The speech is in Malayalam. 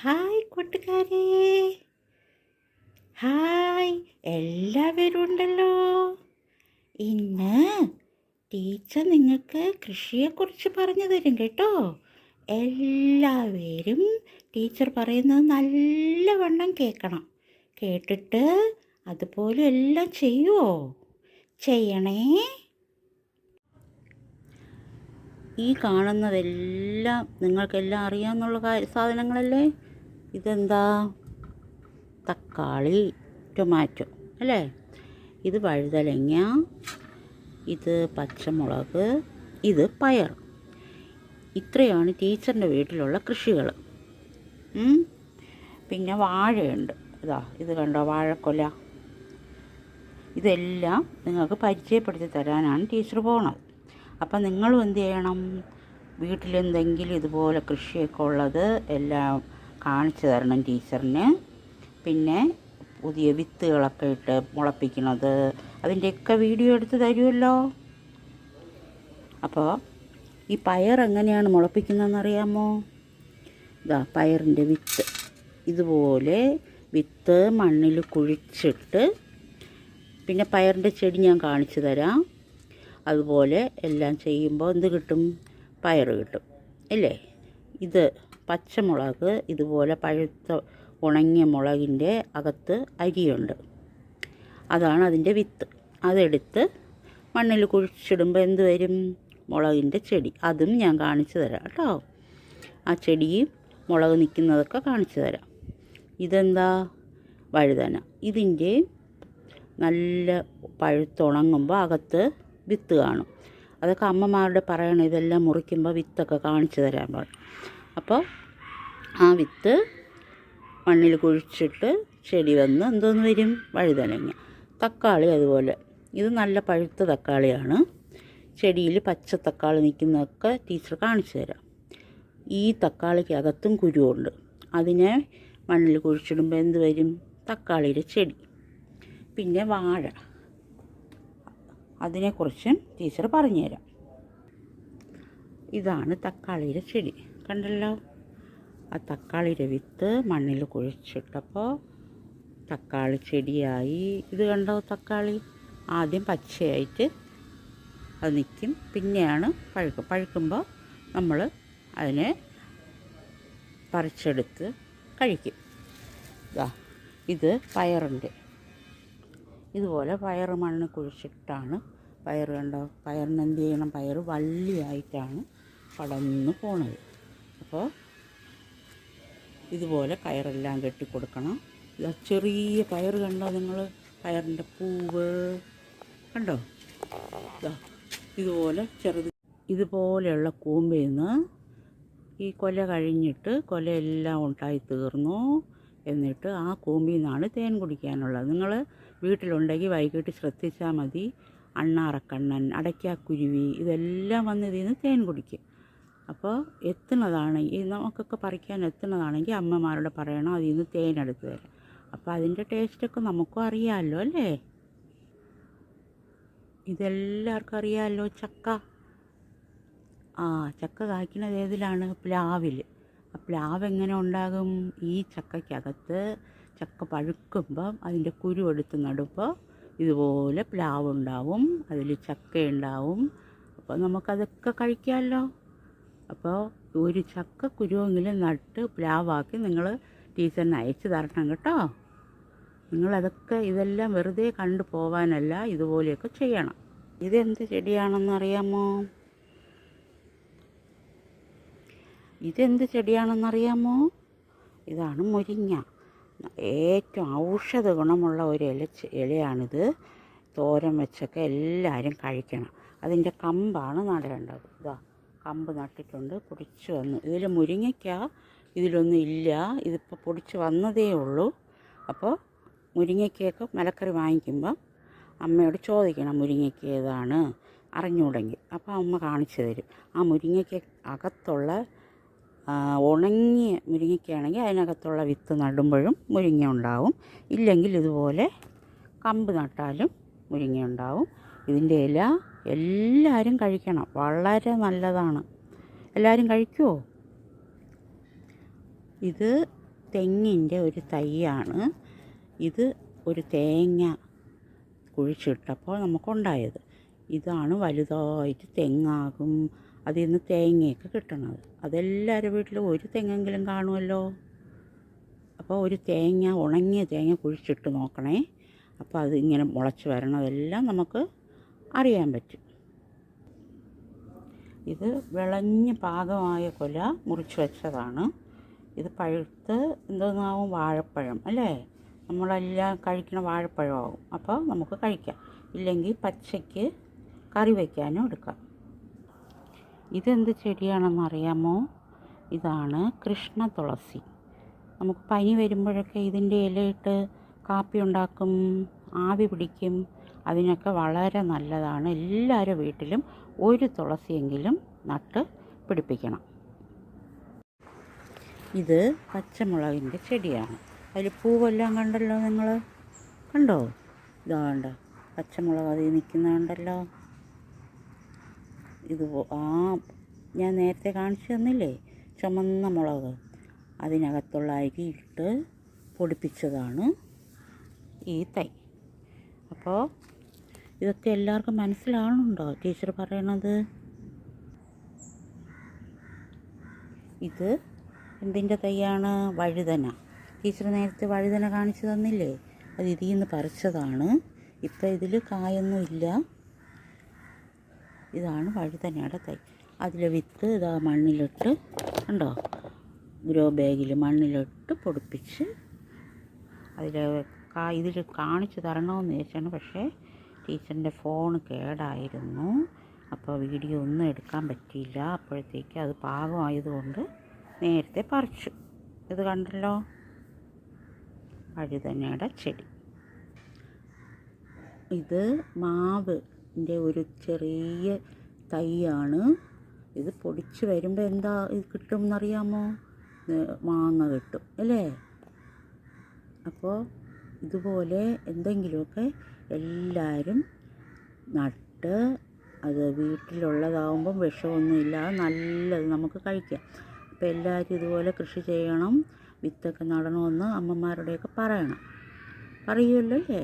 ഹായ് കൂട്ടുകാരെ. ഹായ്, എല്ലാവരും ഉണ്ടല്ലോ. ഇന്ന് ടീച്ചർ നിങ്ങൾക്ക് കൃഷിയെക്കുറിച്ച് പറഞ്ഞു തരും കേട്ടോ. എല്ലാവരും ടീച്ചർ പറയുന്നത് നല്ലവണ്ണം കേൾക്കണം. കേട്ടിട്ട് അതുപോലെ എല്ലാം ചെയ്യുമോ? ചെയ്യണേ. ഈ കാണുന്നതെല്ലാം നിങ്ങൾക്കെല്ലാം അറിയാമെന്നുള്ള സാധനങ്ങളല്ലേ? ഇതെന്താ? തക്കാളി, ടൊമാറ്റോ അല്ലേ? ഇത് വഴുതലങ്ങ, ഇത് പച്ചമുളക്, ഇത് പയർ. ഇത്രയാണ് ടീച്ചറിൻ്റെ വീട്ടിലുള്ള കൃഷികൾ. പിന്നെ വാഴയുണ്ട്. ഇത് കണ്ടോ, വാഴക്കൊല. ഇതെല്ലാം നിങ്ങൾക്ക് പരിചയപ്പെടുത്തി തരാനാണ് ടീച്ചർ പോണത്. അപ്പം നിങ്ങളും എന്ത് ചെയ്യണം? വീട്ടിലെന്തെങ്കിലും ഇതുപോലെ കൃഷിയൊക്കെ ഉള്ളത് എല്ലാം കാണിച്ചു തരണം ടീച്ചറിന്. പിന്നെ പുതിയ വിത്തുകളൊക്കെ ഇട്ട് മുളപ്പിക്കുന്നത്, അതിൻ്റെയൊക്കെ വീഡിയോ എടുത്ത് തരുമല്ലോ. അപ്പോൾ ഈ പയർ എങ്ങനെയാണ് മുളപ്പിക്കുന്നതെന്ന് അറിയാമോ? പയറിൻ്റെ വിത്ത് ഇതുപോലെ വിത്ത് മണ്ണിൽ കുഴിച്ചിട്ട്, പിന്നെ പയറിൻ്റെ ചെടി ഞാൻ കാണിച്ചു തരാം. അതുപോലെ എല്ലാം ചെയ്യുമ്പോൾ എന്ത് കിട്ടും? പയർ കിട്ടും അല്ലേ? ഇത് പച്ചമുളക്, ഇതുപോലെ പഴുത്ത ഉണങ്ങിയ മുളകിൻ്റെ അകത്ത് അരിയുണ്ട്. അതാണ് അതിൻ്റെ വിത്ത്. അതെടുത്ത് മണ്ണിൽ കുഴിച്ചിടുമ്പോൾ എന്ത് വരും? മുളകിൻ്റെ ചെടി. അതും ഞാൻ കാണിച്ചു തരാം കേട്ടോ. ആ ചെടിയും മുളക് നിൽക്കുന്നതൊക്കെ കാണിച്ചു തരാം. ഇതെന്താ? വഴുതന. ഇതിൻ്റെ നല്ല പഴുത്തുണങ്ങുമ്പോൾ അകത്ത് വിത്ത് കാണും. അതൊക്കെ അമ്മമാരുടെ പറയണം. ഇതെല്ലാം മുറിക്കുമ്പോൾ വിത്തൊക്കെ കാണിച്ചു തരാൻ പാടില്ല. അപ്പോൾ ആ വിത്ത് മണ്ണിൽ കുഴിച്ചിട്ട് ചെടി വന്ന് എന്തോന്ന് വരും? വഴുതനങ്ങ. തക്കാളി അതുപോലെ. ഇത് നല്ല പഴുത്ത തക്കാളിയാണ്. ചെടിയിൽ പച്ച തക്കാളി നിൽക്കുന്നതൊക്കെ ടീച്ചർ കാണിച്ചു തരാം. ഈ തക്കാളിക്ക് അകത്തും കുരുവുണ്ട്. അതിനെ മണ്ണിൽ കുഴിച്ചിടുമ്പോൾ എന്ത് വരും? തക്കാളിയുടെ ചെടി. പിന്നെ വാഴ, അതിനെക്കുറിച്ചും ടീച്ചർ പറഞ്ഞുതരാം. ഇതാണ് തക്കാളിയുടെ ചെടി. കണ്ടല്ലോ? ആ തക്കാളിയുടെ വിത്ത് മണ്ണിൽ കുഴിച്ചിട്ടപ്പോൾ തക്കാളി ചെടിയായി. ഇത് കണ്ടോ? തക്കാളി ആദ്യം പച്ചയായിട്ട് അത് നിൽക്കും, പിന്നെയാണ് പഴുക്കും. പഴുക്കുമ്പോൾ നമ്മൾ അതിനെ പറിച്ചെടുത്ത് കഴിക്കും. ഇത് പയറുണ്ട്. ഇതുപോലെ പയർ മണ്ണ് കുഴിച്ചിട്ടാണ് പയർ. കണ്ടോ? പയറിന് എന്ത് ചെയ്യണം? പയർ വള്ളിയായിട്ടാണ് പടർന്നു പോണത്. അപ്പോൾ ഇതുപോലെ കയറെല്ലാം കെട്ടിക്കൊടുക്കണം. ചെറിയ പയർ കണ്ടോ നിങ്ങൾ? പയറിൻ്റെ പൂവ് കണ്ടോ? ഇതുപോലെ ചെറുത്. ഇതുപോലെയുള്ള കൂമ്പിൽ നിന്ന് ഈ കൊല കഴിഞ്ഞിട്ട് കൊലയെല്ലാം ഉണ്ടായി തീർന്നു. എന്നിട്ട് ആ കൂമ്പിൽ നിന്നാണ് തേൻ കുടിക്കാനുള്ളത്. നിങ്ങൾ വീട്ടിലുണ്ടെങ്കിൽ വൈകിട്ട് ശ്രദ്ധിച്ചാൽ മതി. അണ്ണാറക്കണ്ണൻ, അടയ്ക്കാക്കുരുവി, ഇതെല്ലാം വന്ന് ഇതിൽ നിന്ന് തേൻ കുടിക്കും. അപ്പോൾ എത്തുന്നതാണെങ്കിൽ, നമുക്കൊക്കെ പറിക്കാൻ എത്തുന്നതാണെങ്കിൽ അമ്മമാരോട് പറയണം അതിൽ നിന്ന് തേൻ എടുത്ത് തരാം. അപ്പോൾ അതിൻ്റെ ടേസ്റ്റൊക്കെ നമുക്കും അറിയാമല്ലോ അല്ലേ? ഇതെല്ലാവർക്കും അറിയാമല്ലോ. ചക്ക. ചക്ക കായ്ക്കുന്നത് ഏതിലാണ്? പ്ലാവിൽ. ആ പ്ലാവ് എങ്ങനെ ഉണ്ടാകും? ഈ ചക്കയ്ക്കകത്ത് ചക്ക പഴുക്കുമ്പം അതിൻ്റെ കുരു എടുത്ത് നടുമ്പോൾ ഇതുപോലെ പ്ലാവ് ഉണ്ടാവും, അതിൽ ചക്ക ഉണ്ടാവും. അപ്പോൾ നമുക്കതൊക്കെ കഴിക്കാമല്ലോ. അപ്പോൾ ഒരു ചക്ക കുരുവെങ്കിലും നട്ട് പ്ലാവാക്കി നിങ്ങൾ ടീച്ചറിന് അയച്ചു തരണം കേട്ടോ. നിങ്ങളതൊക്കെ ഇതെല്ലാം വെറുതെ കണ്ടു പോകാനല്ല, ഇതുപോലെയൊക്കെ ചെയ്യണം. ഇതെന്ത് ചെടിയാണെന്നറിയാമോ? ഇതെന്ത് ചെടിയാണെന്നറിയാമോ? ഇതാണ് മുരിങ്ങ. ഏറ്റവും ഔഷധ ഗുണമുള്ള ഒരു ഇലയാണിത്. തോരൻ വെച്ചൊക്കെ എല്ലാവരും കഴിക്കണം. അതിൻ്റെ കമ്പാണ് നടേണ്ടത്. കമ്പ് നട്ടിട്ടുണ്ട്, പൊടിച്ച് വന്നു. ഇതിൽ മുരിങ്ങയ്ക്ക ഇതിലൊന്നും ഇല്ല. ഇതിപ്പോൾ പൊടിച്ച് വന്നതേ ഉള്ളൂ. അപ്പോൾ മുരിങ്ങയ്ക്കയൊക്കെ മലക്കറി വാങ്ങിക്കുമ്പോൾ അമ്മയോട് ചോദിക്കണം മുരിങ്ങയ്ക്ക ഏതാണ് അറിഞ്ഞൂടെങ്കിൽ. അപ്പോൾ അമ്മ കാണിച്ചു തരും. ആ മുരിങ്ങയ്ക്ക അകത്തുള്ള ഉണങ്ങിയ മുരിങ്ങയ്ക്കാണെങ്കിൽ അതിനകത്തുള്ള വിത്ത് നടുമ്പോഴും മുരിങ്ങ ഉണ്ടാവും. ഇല്ലെങ്കിൽ ഇതുപോലെ കമ്പ് നട്ടാലും മുരിങ്ങ ഉണ്ടാവും. ഇതിൻ്റെ ഇല എല്ലാവരും കഴിക്കണം, വളരെ നല്ലതാണ്. എല്ലാവരും കഴിക്കുമോ? ഇത് തെങ്ങിൻ്റെ ഒരു തൈയാണ് ഇത്. ഒരു തേങ്ങ കുഴിച്ചിട്ടപ്പോൾ നമുക്കുണ്ടായത്. ഇതാണ് വലുതായിട്ട് തെങ്ങാകും. അതിൽ നിന്ന് തേങ്ങയൊക്കെ കിട്ടണത്. അതെല്ലാവരുടെ വീട്ടിലും ഒരു തെങ്ങെങ്കിലും കാണുമല്ലോ. അപ്പോൾ ഒരു തേങ്ങ, ഉണങ്ങിയ തേങ്ങ കുഴിച്ചിട്ട് നോക്കണേ. അപ്പോൾ അത് ഇങ്ങനെ മുളച്ച് വരണതെല്ലാം നമുക്ക് അറിയാൻ പറ്റും. ഇത് വിളഞ്ഞ് പാകമായ കൊല മുറിച്ച് വെച്ചതാണ്. ഇത് പഴുത്ത് എന്തോന്നാവും, വാഴപ്പഴം അല്ലേ? നമ്മളെല്ലാം കഴിക്കണ വാഴപ്പഴമാവും. അപ്പോൾ നമുക്ക് കഴിക്കാം. ഇല്ലെങ്കിൽ പച്ചയ്ക്ക് കറി വയ്ക്കാനും എടുക്കാം. ഇതെന്ത് ചെടിയാണെന്ന് അറിയാമോ? ഇതാണ് കൃഷ്ണ തുളസി. നമുക്ക് പനി വരുമ്പോഴൊക്കെ ഇതിൻ്റെ ഇലയിട്ട് കാപ്പി ഉണ്ടാക്കും, ആവി പിടിക്കും. അതിനൊക്കെ വളരെ നല്ലതാണ്. എല്ലാവരുടെ വീട്ടിലും ഒരു തുളസിയെങ്കിലും നട്ട് പിടിപ്പിക്കണം. ഇത് പച്ചമുളകിൻ്റെ ചെടിയാണ്. അതിൽ പൂവെല്ലാം കണ്ടല്ലോ, നിങ്ങൾ കണ്ടോ? ഇതാണ്ട് പച്ചമുളക് അതിൽ നിൽക്കുന്നുണ്ടല്ലോ. ഇത് ഞാൻ നേരത്തെ കാണിച്ചു തന്നില്ലേ, ചുമന്ന മുളക്, അതിനകത്തുള്ള അരി ഇട്ട് പൊടിപ്പിച്ചതാണ് ഈ തൈ. അപ്പോൾ ഇതൊക്കെ എല്ലാവർക്കും മനസ്സിലാവുന്നുണ്ടോ ടീച്ചർ പറയണത്? ഇത് എന്തിൻ്റെ തൈയാണ്? വഴുതന. ടീച്ചർ നേരത്തെ വഴുതന കാണിച്ചു തന്നില്ലേ, അത് ഇതിൽ നിന്ന് പറിച്ചതാണ്. ഇപ്പം ഇതിൽ കായൊന്നും ഇല്ല. ഇതാണ് വഴുതനയുടെ തൈ. അതിലെ വിത്ത് ഇതാ മണ്ണിലിട്ട്, കണ്ടോ, ഗ്രോ ബാഗിൽ മണ്ണിലിട്ട് പൊടിപ്പിച്ച് ഇതിൽ കാണിച്ച് തരണമെന്ന് ചോദിച്ചാണ്. പക്ഷേ ടീച്ചറിൻ്റെ ഫോൺ കേടായിരുന്നു. അപ്പോൾ വീഡിയോ ഒന്നും എടുക്കാൻ പറ്റിയില്ല. അപ്പോഴത്തേക്ക് അത് പാകമായതുകൊണ്ട് നേരത്തെ പറിച്ചു. ഇത് കണ്ടല്ലോ, വഴുതനയുടെ ചെടി. ഇത് മാവിൻ്റെ ഒരു ചെറിയ തൈയാണ്. ഇത് പൊടിച്ച് വരുമ്പോൾ എന്താ ഇത് കിട്ടും എന്നറിയാമോ? മാങ്ങ കിട്ടും അല്ലേ? അപ്പോൾ ഇതുപോലെ എന്തെങ്കിലുമൊക്കെ എല്ലാവരും നട്ട് അത് വീട്ടിലുള്ളതാവുമ്പം വിഷമൊന്നുമില്ല, നല്ലത് നമുക്ക് കഴിക്കാം. അപ്പോൾ എല്ലാവരും ഇതുപോലെ കൃഷി ചെയ്യണം, വിത്തൊക്കെ നടണമെന്ന് അമ്മമാരുടെയൊക്കെ പറയണം. പറയുമല്ലോ അല്ലേ?